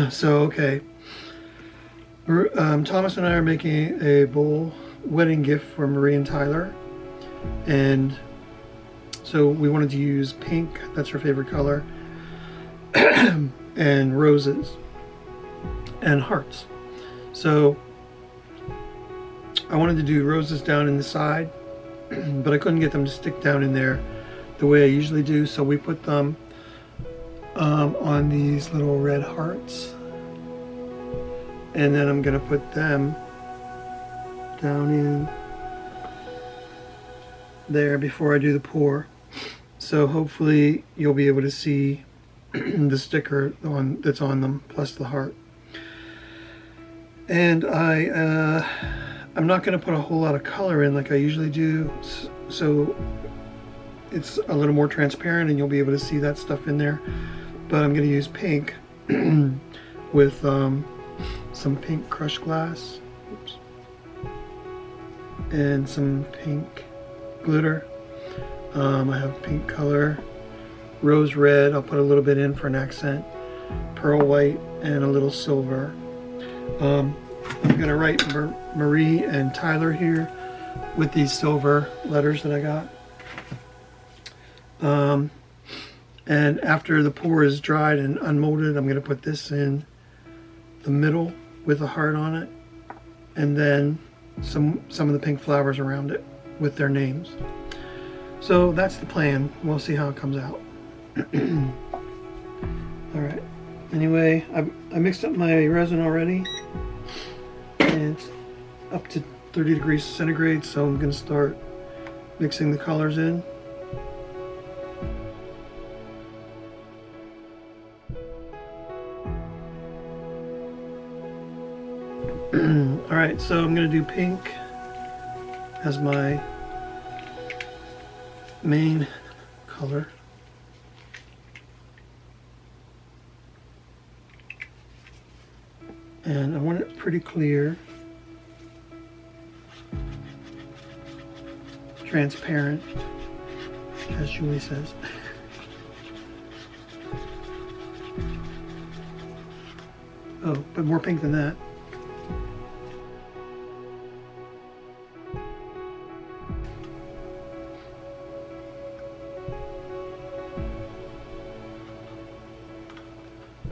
So, okay. Thomas and I are making a bowl wedding gift for Marie and Tyler. And so we wanted to use pink, that's her favorite color, and roses and hearts. So I wanted to do roses down in the side, but I couldn't get them to stick down in there the way I usually do. So we put them on these little red hearts. And then I'm gonna put them down in there before I do the pour. So hopefully you'll be able to see the sticker that's on them, plus the heart. And I'm not gonna put a whole lot of color in like I usually do, so it's a little more transparent and you'll be able to see that stuff in there. But I'm gonna use pink with some pink crushed glass. Oops. And some pink glitter. I have pink color, rose red, I'll put a little bit in for an accent, pearl white, and a little silver. I'm going to write Marie and Tyler here with these silver letters that I got. And after the pour is dried and unmolded, I'm going to put this in the middle with a heart on it, and then some of the pink flowers around it with their names. So that's the plan. We'll see how it comes out. All right. Anyway, I mixed up my resin already, and it's up to 30 degrees centigrade, so I'm going to start mixing the colors in. All right, so I'm going to do pink as my main color. And I want it pretty clear, transparent, as Julie says. Oh, but more pink than that.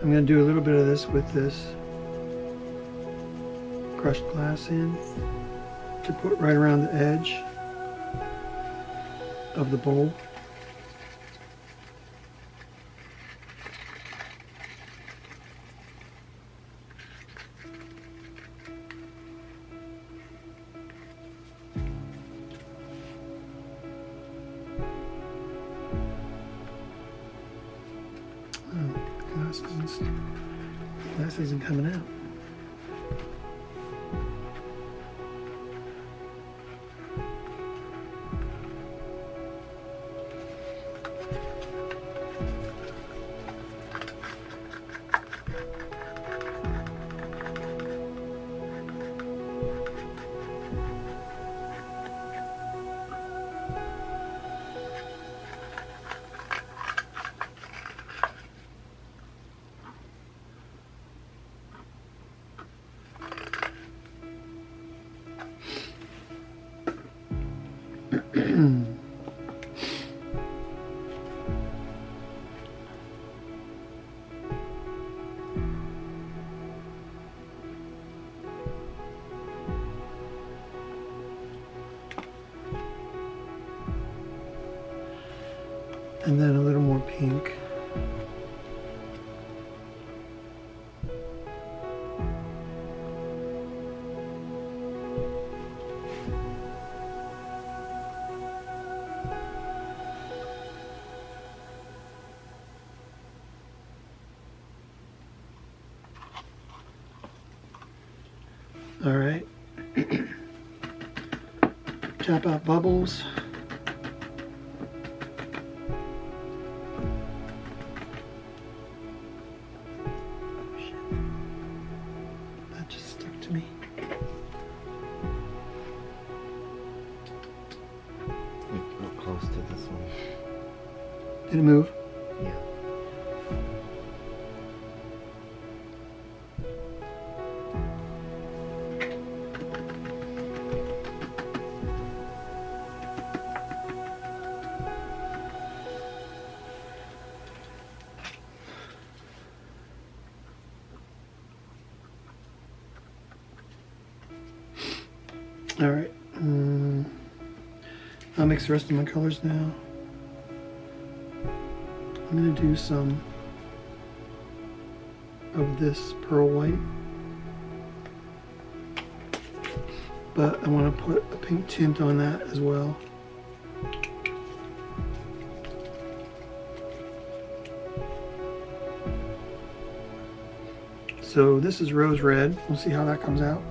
I'm going to do a little bit of this with this crushed glass in to put right around the edge of the bowl. Glass isn't coming out. And then a little more pink. All right. Tap out bubbles. That just stuck to me. Look close to this one. Did it move? Yeah. All right. I'll mix the rest of my colors now. I'm going to do some of this pearl white, but I want to put a pink tint on that as well. So this is rose red. We'll see how that comes out.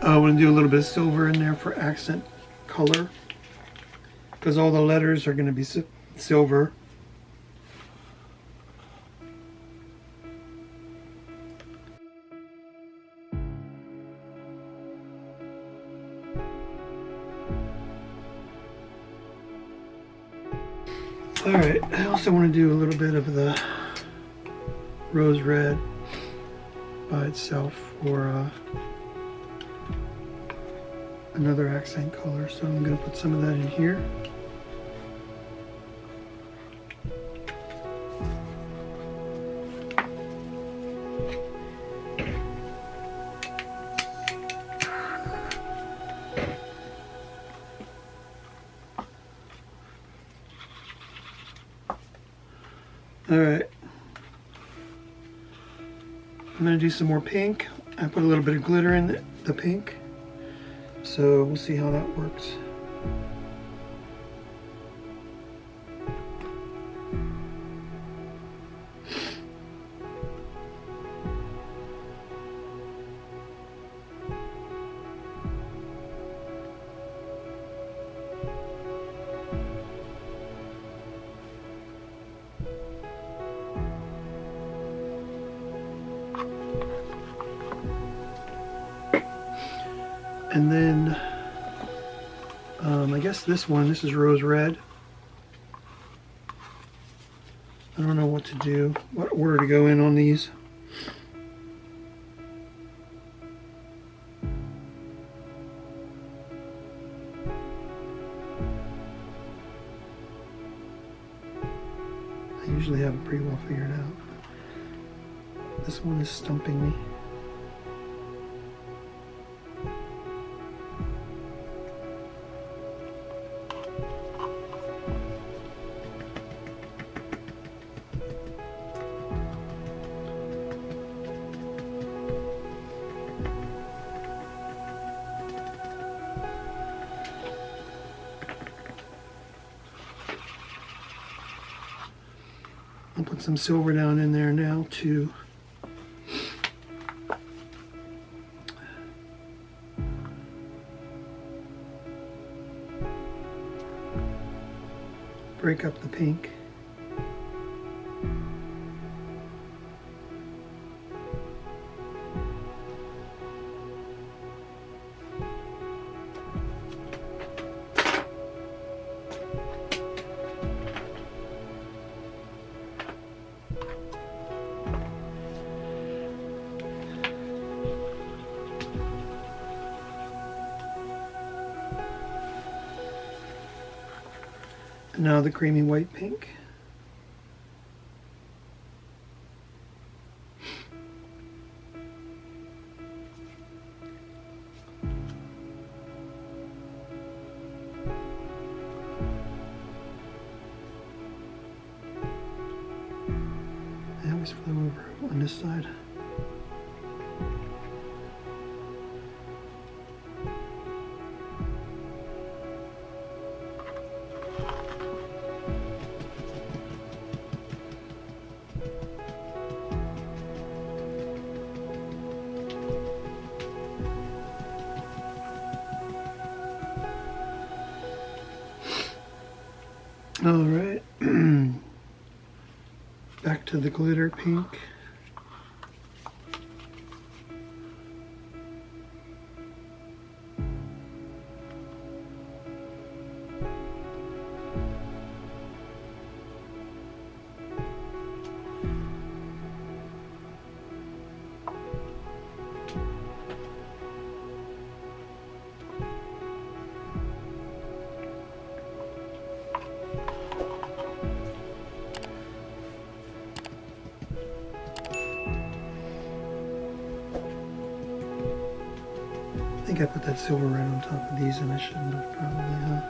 I want to do a little bit of silver in there for accent color, because all the letters are going to be silver. All right, I also want to do a little bit of the rose red by itself for another accent color. So I'm going to put some of that in here. All right, I'm going to do some more pink. I put a little bit of glitter in the pink, so we'll see how that works. And then I guess this is rose red. I don't know what to do, what order to go in on these. I usually have it pretty well figured out. This one is stumping me. I'll put some silver down in there now to break up the pink. Now the creamy white pink. I always flow over on this side. All right, back to the glitter pink. think I put that silver right on top of these and I shouldn't have probably, huh?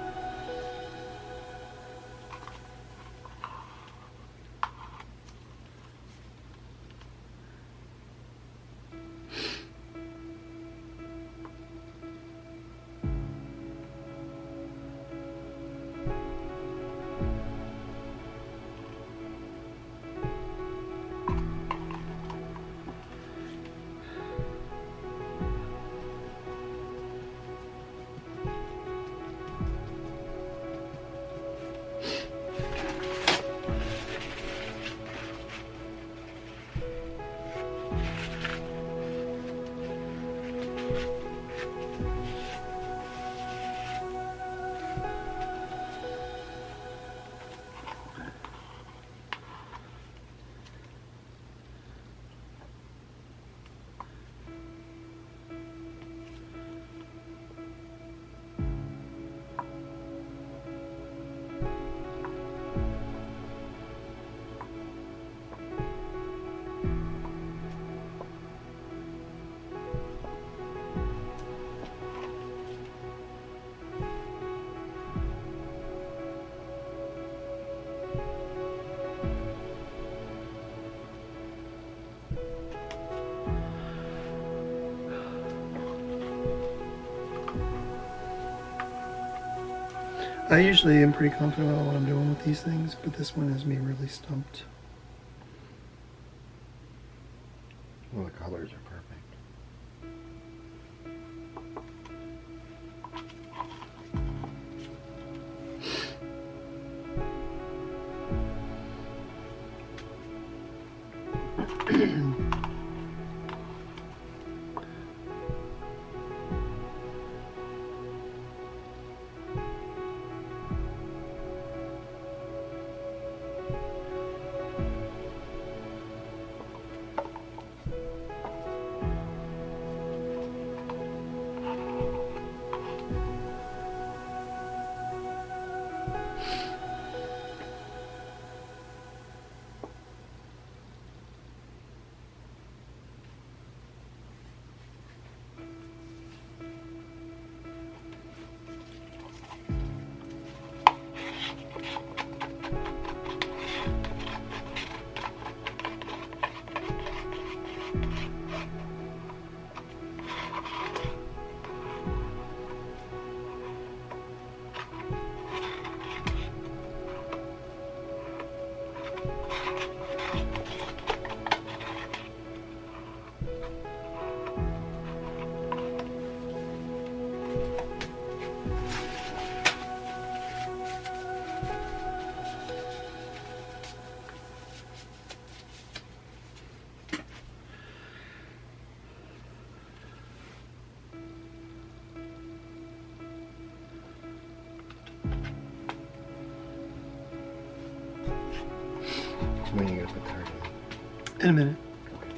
I usually am pretty confident about what I'm doing with these things, but this one has me really stumped. Well, the colors are perfect. When are you gonna put the heart in? In a minute. Okay.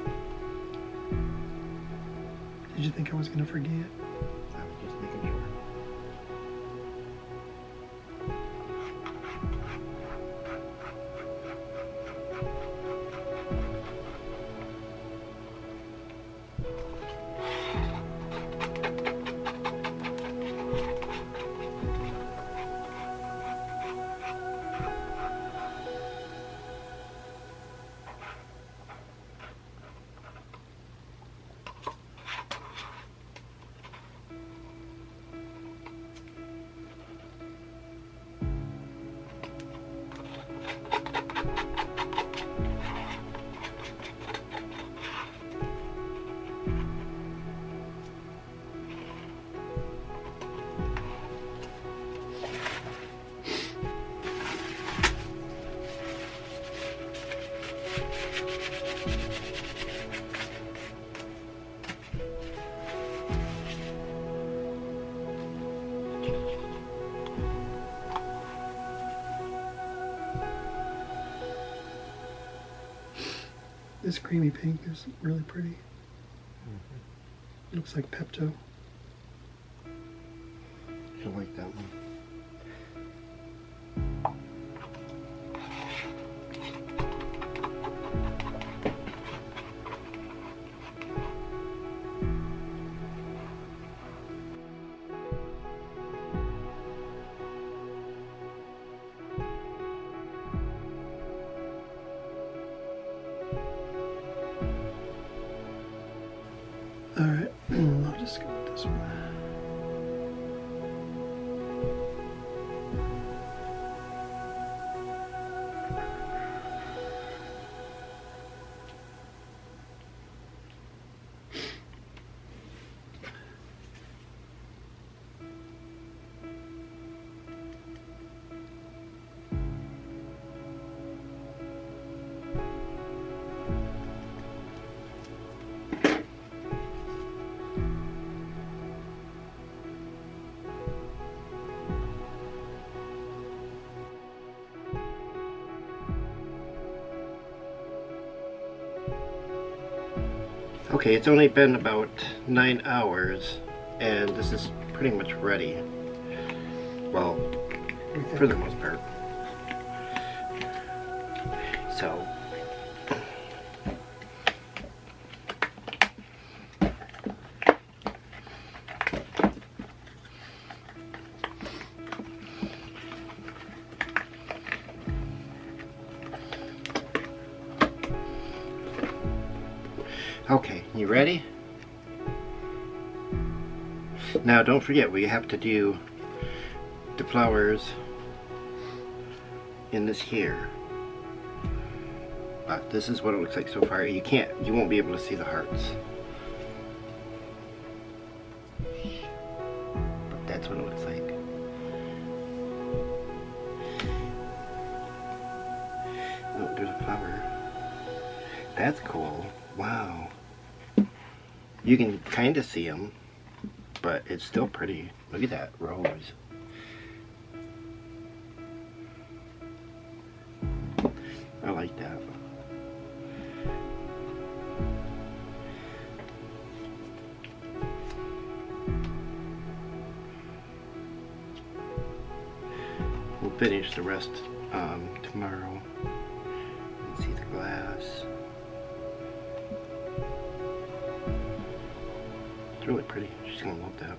Did you think I was going to forget? I was just making sure. This creamy pink is really pretty. It looks like Pepto. I like that one. just go with this one. Okay, it's only been about 9 hours, and this is pretty much ready. Well, for the most part. So, okay, you ready? Now don't forget, we have to do the flowers in this here. But this is what it looks like so far. You won't be able to see the hearts. But that's what it looks like. Oh, there's a flower. That's cool. Wow. You can kind of see them, but it's still pretty. Look at that rose. I like that. We'll finish the rest tomorrow. You can see the glass. It's really pretty. She's gonna love that.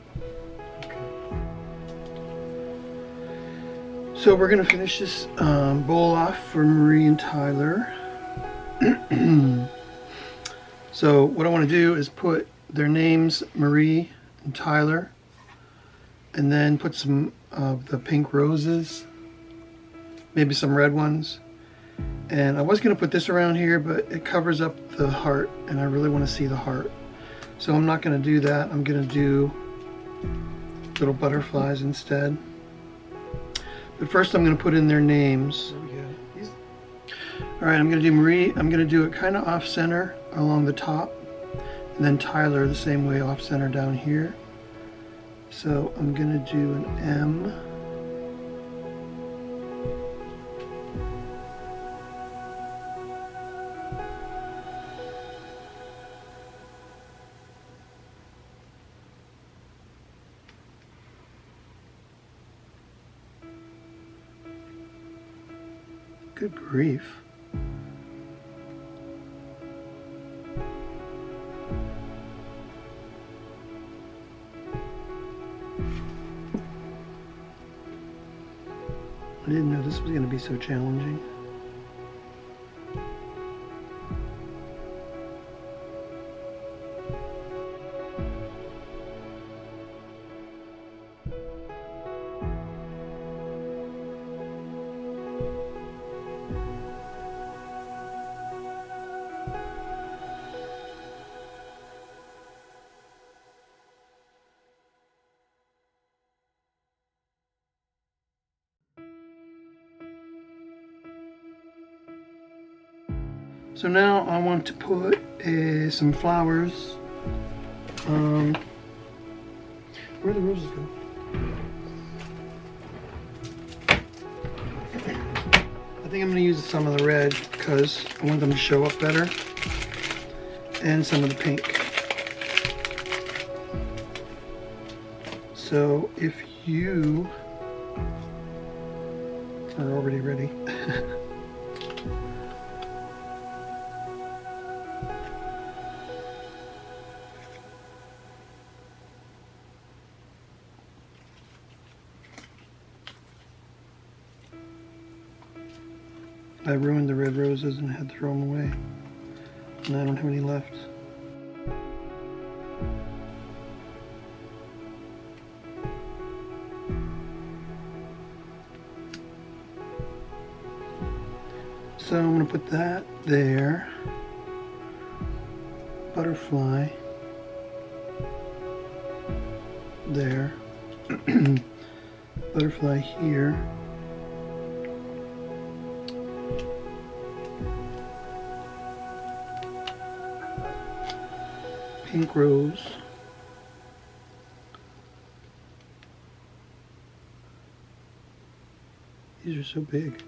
So we're gonna finish this bowl off for Marie and Tyler. So what I want to do is put their names, Marie and Tyler, and then put some of the pink roses, maybe some red ones. And I was gonna put this around here, but it covers up the heart, and I really want to see the heart. So I'm not gonna do that. I'm gonna do little butterflies instead. But first I'm going to put in their names. Alright, I'm going to do Marie. I'm going to do it kind of off center along the top. And then Tyler the same way off center down here. So I'm going to do an M. Good grief. I didn't know this was going to be so challenging. So now I want to put some flowers. Where'd the roses go? I think I'm going to use some of the red because I want them to show up better. And some of the pink. So if you are already ready. I ruined the red roses and had to throw them away. And I don't have any left. So I'm going to put that there. Butterfly there. Butterfly here. Pink rose. These are so big.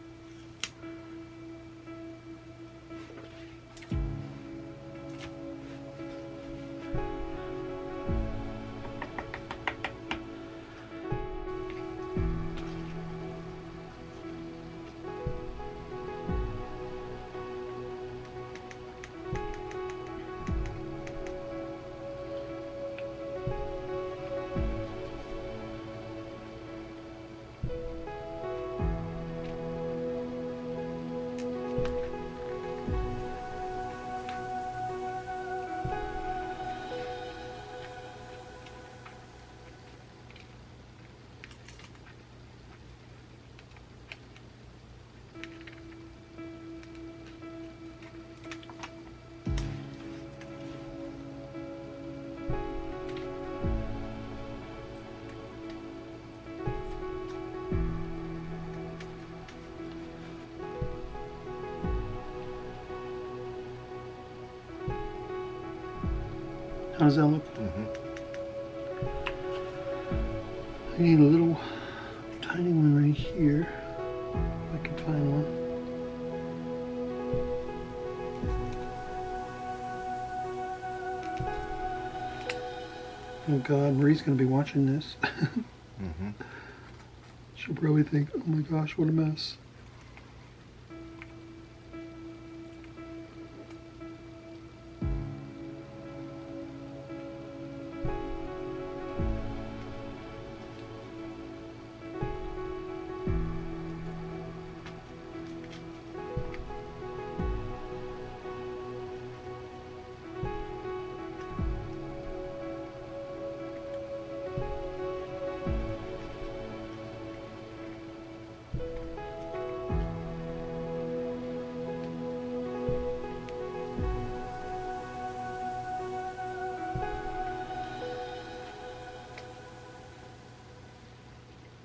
How does that look? I need a little tiny one right here. If I can find one. Oh God, Marie's gonna be watching this. She'll probably think, oh my gosh, what a mess.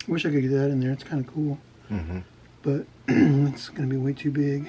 I wish I could get that in there. It's kind of cool. But it's going to be way too big.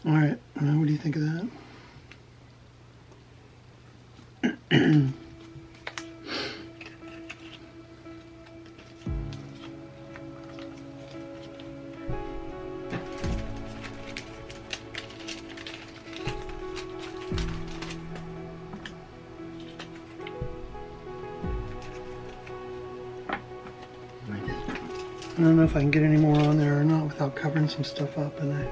All right, what do you think of that? I don't know if I can get any more on there or not without covering some stuff up, and I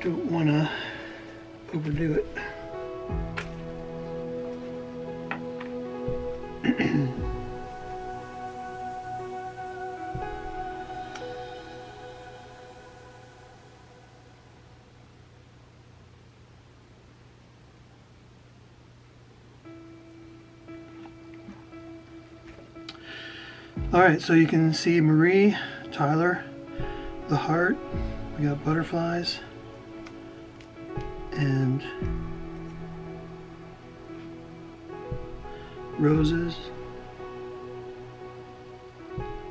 don't want to overdo it. Alright, so you can see Marie, Tyler, the heart, we got butterflies, and roses,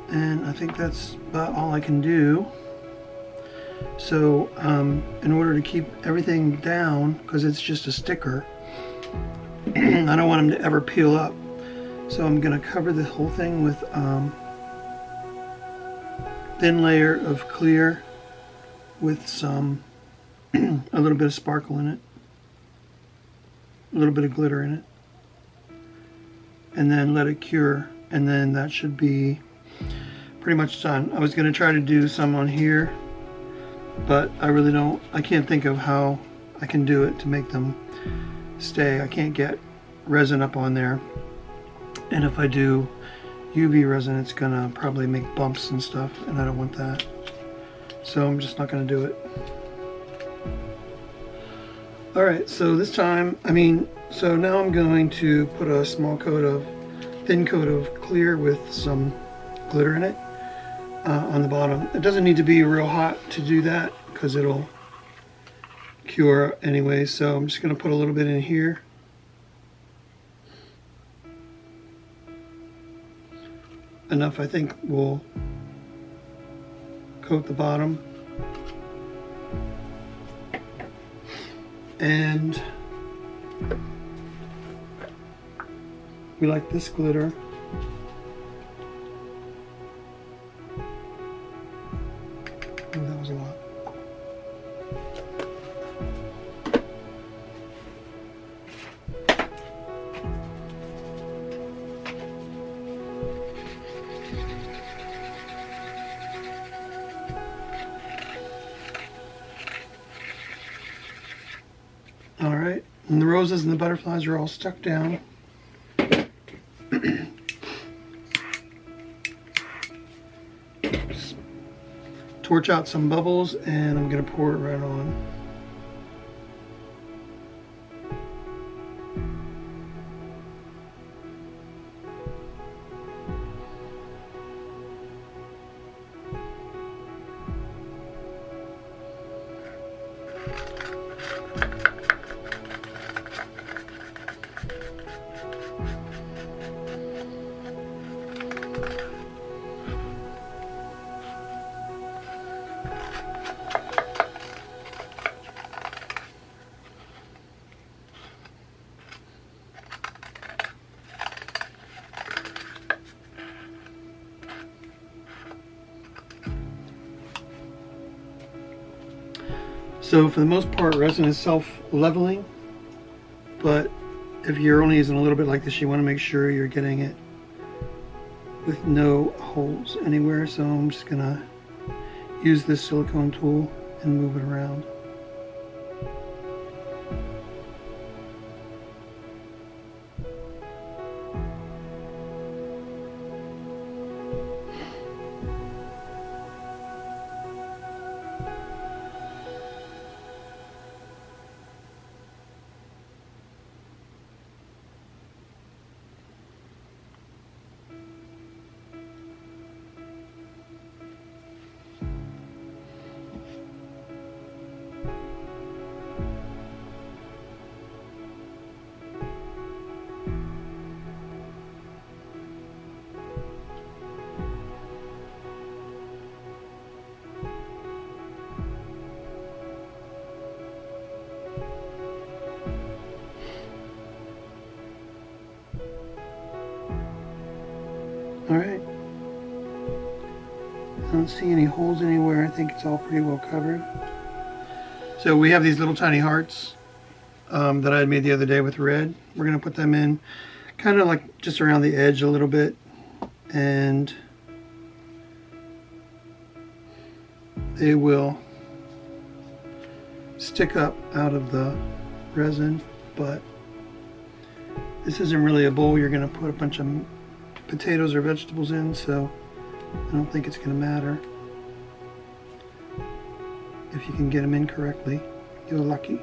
and I think that's about all I can do. So in order to keep everything down, because it's just a sticker, I don't want them to ever peel up, so I'm going to cover the whole thing with thin layer of clear with some a little bit of sparkle in it, a little bit of glitter in it, and then let it cure, and then that should be pretty much done. I was going to try to do some on here, but I can't think of how I can do it to make them stay. I can't get resin up on there, and if I do UV resin, it's gonna probably make bumps and stuff, and I don't want that, so I'm just not gonna do it. Alright, so this time, so now I'm going to put a thin coat of clear with some glitter in it on the bottom. It doesn't need to be real hot to do that because it'll cure anyway, so I'm just going to put a little bit in here. Enough, I think, will coat the bottom. And we like this glitter. Oh, that was a lot. All right, and the roses and the butterflies are all stuck down. Just torch out some bubbles, and I'm going to pour it right on. So for the most part, resin is self-leveling, but if you're only using a little bit like this, you want to make sure you're getting it with no holes anywhere. So I'm just gonna use this silicone tool and move it around. Alright, I don't see any holes anywhere. I think it's all pretty well covered. So we have these little tiny hearts that I had made the other day with red. We're going to put them in kind of like just around the edge a little bit, and they will stick up out of the resin, but this isn't really a bowl you're going to put a bunch of potatoes or vegetables in, so I don't think it's going to matter. If you can get them in correctly, you're lucky.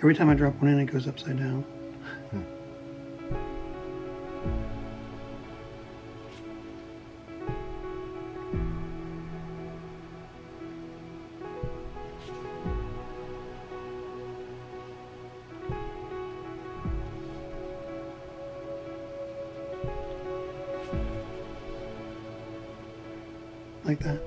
Every time I drop one in, it goes upside down. Like that.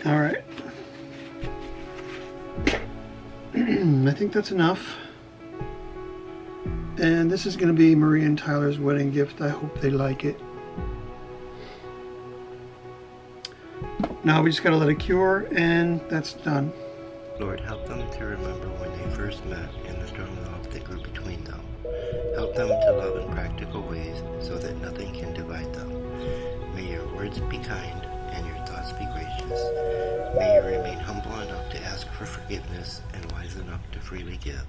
All right. I think that's enough. And this is going to be Marie and Tyler's wedding gift. I hope they like it. Now we just got to let it cure, and that's done. Lord, help them to remember when they first met and the strong love that grew between them. Help them to love in practical ways so that nothing can divide them. May your words be kind and your thoughts be gracious. May you remain humble enough to ask for forgiveness and wise enough to freely give.